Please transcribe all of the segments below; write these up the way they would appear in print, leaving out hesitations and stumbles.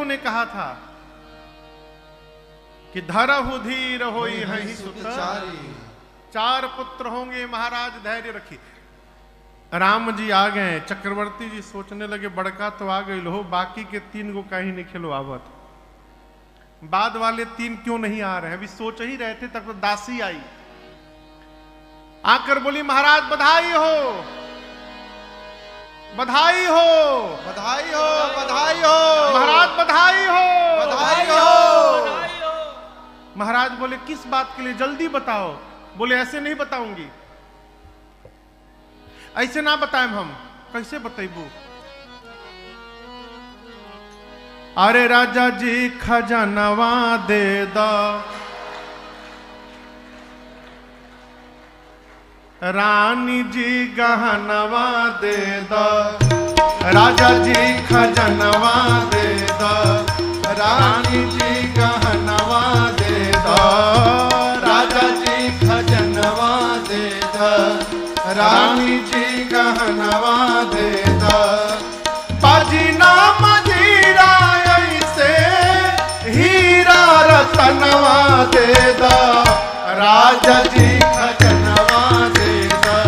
ने कहा था कि धरहु धीर होई है सुत, 4 पुत्र होंगे महाराज, धैर्य रखिए। राम जी आ गए, चक्रवर्ती जी सोचने लगे बड़का तो आ गई हो, बाकी के 3 को कहीं नहीं खेलो आवत, बाद वाले 3 क्यों नहीं आ रहे हैं? अभी सोच ही रहे थे तब तो दासी आई, आकर बोली महाराज बधाई हो, बधाई हो, बधाई हो, बधाई हो महाराज, बधाई हो, बधाई हो। महाराज बोले किस बात के लिए, जल्दी बताओ। बोले ऐसे नहीं बताऊंगी, ऐसे ना बताएं हम। कैसे बतेबू? अरे राजा जी खजानवा दे दो, रानी जी गहनवा दे दो, राजा जी खजानवा दे दो, रानी जी गहनवा दे दो, राजा जी खजानवा दे दो, रानी जी गहनवा दे दो, बाजी नाम जीरा ऐसे हीरा रतनवा दे दो, राजा जी खजानवा दे दो,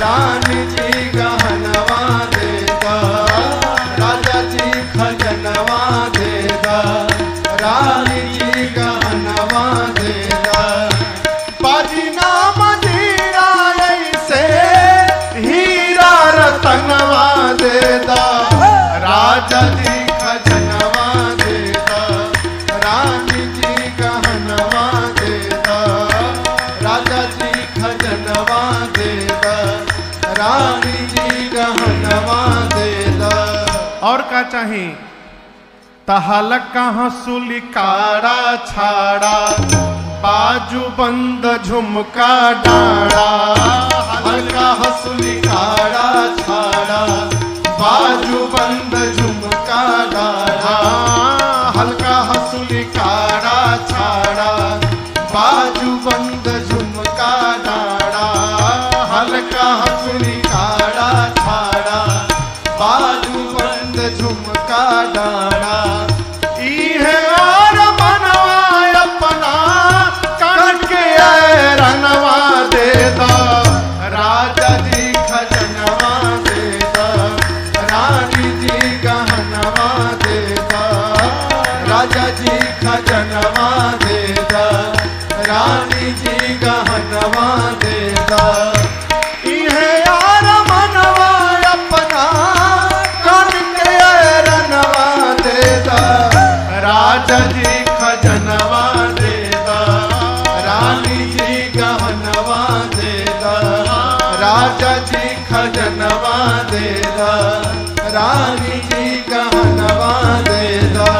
रानी जी गहनवा दे दो, राजा जी खजानवा दे दो, रानी जी गहनवा दे दो, बाजी नाम जीरा ऐसे हीरा रतनवा दे दो, राजा जी खजानवा दे दो, रानी जी गहनवा दे दो, राजा जी खजानवा दे दो, रानी जी गहनवा दे दो। और क्या चाहिए? तहलका हंसुली काड़ा छाड़ा, बाजू बंद झुमका डाड़ा, हल्का हंसुली काड़ा छाड़ा, बाजू बंद झुमका डाड़ा, हल्का हंसुली काड़ा छाड़ा, बाजू बंद झुमका डाड़ा, हल्का हंसुली काड़ा छाड़ा, बाजू बंद झुमका डाड़ा, इहे और मनवा अपना करके रनवा दे दो, राजा जी खजानवा दे दो, रानी जी गहनवा दे दो, राजा जी खजानवा दे दो, रानी जी गहनवा दे दो, इहे यार मनवा अपना करके रनवा दे दो, राजा जी खजानवा दे दो, रानी जी गहनवा दे दो, राजा जी खजानवा दे दो, रानी जी गहनवा दे दो।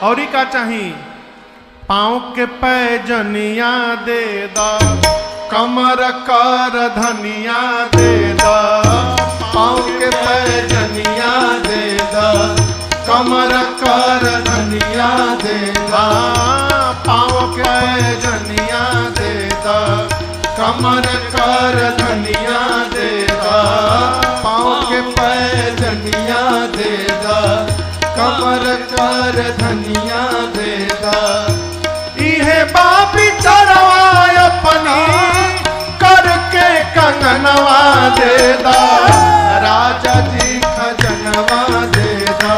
और ही का चाहिए? पाँव के पैजनिया दे दो, कमर कर धनिया दे दो, पाँव के पैजनिया दे दो, कमर कर धनिया दे दो, पाँव के पैजनिया दे दो, कमर कर धनिया दे दो, पाँव के पैजनिया दे दो, कमर कर धनिया दे दो, इहे बापी चढ़वा अपनी करके कंगनवा दे दो, राजा जी खजानवा दे दो,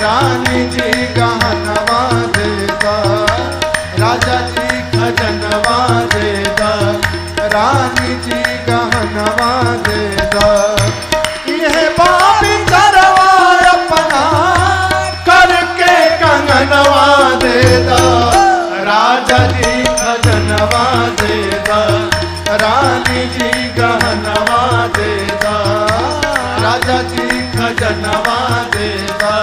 रानी जी गहनवा दे दो, राजा जी खजानवा दे दो, रानी जी गहनवा दे दो, इहे बापी चढ़वा अपना करके कंगनवा दे दो, राजा जी खजानवा दे दो, रानी जी गहनवा दे दो, राजा जी खजानवा दे दो,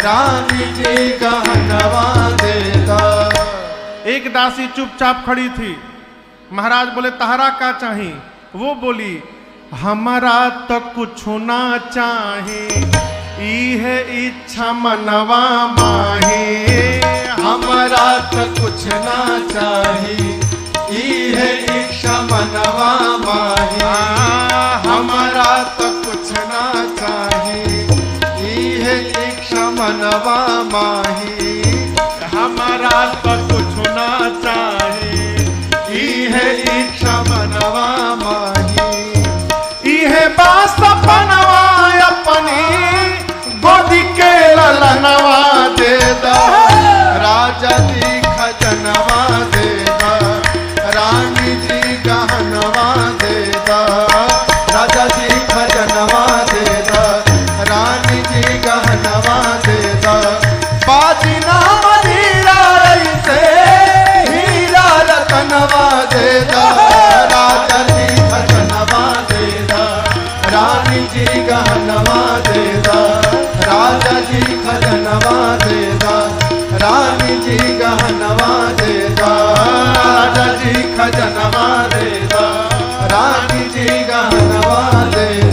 रानी जी गहनवा दे दो। एक दासी चुपचाप खड़ी थी। महाराज बोले तहरा का चाहिए? वो बोली हमारा तो कुछ ना चाहिए, इहे इच्छा मनवा माही, हमारा तो कुछ ना चाहिए, इहे इच्छा मनवा माही, हमारा तो कुछ ना चाहिए, इहे इच्छा मनवा माही, हमारा तो कुछ ना चाहे, इहे इच्छा मनवा माही, इहे बास सपनवा अपनी गोदी के ललनवा दे दा, राजा जी खजनवा दे दा, रानी जी गहनवा दे दा, राजा जी खजनवा दे दा, रानी जी गहनवा दे दा, बाजी ना मनीरा से हीरा रतनवा दे दा, राजा जी खजनवा दे दा, रानी जी गहनवा दे दा, राजा जी खजनवा दे दा, रानी जी गहनवा दे दा, राजा जी खजनवा दे दा, रानी जी गहनवा दे दा।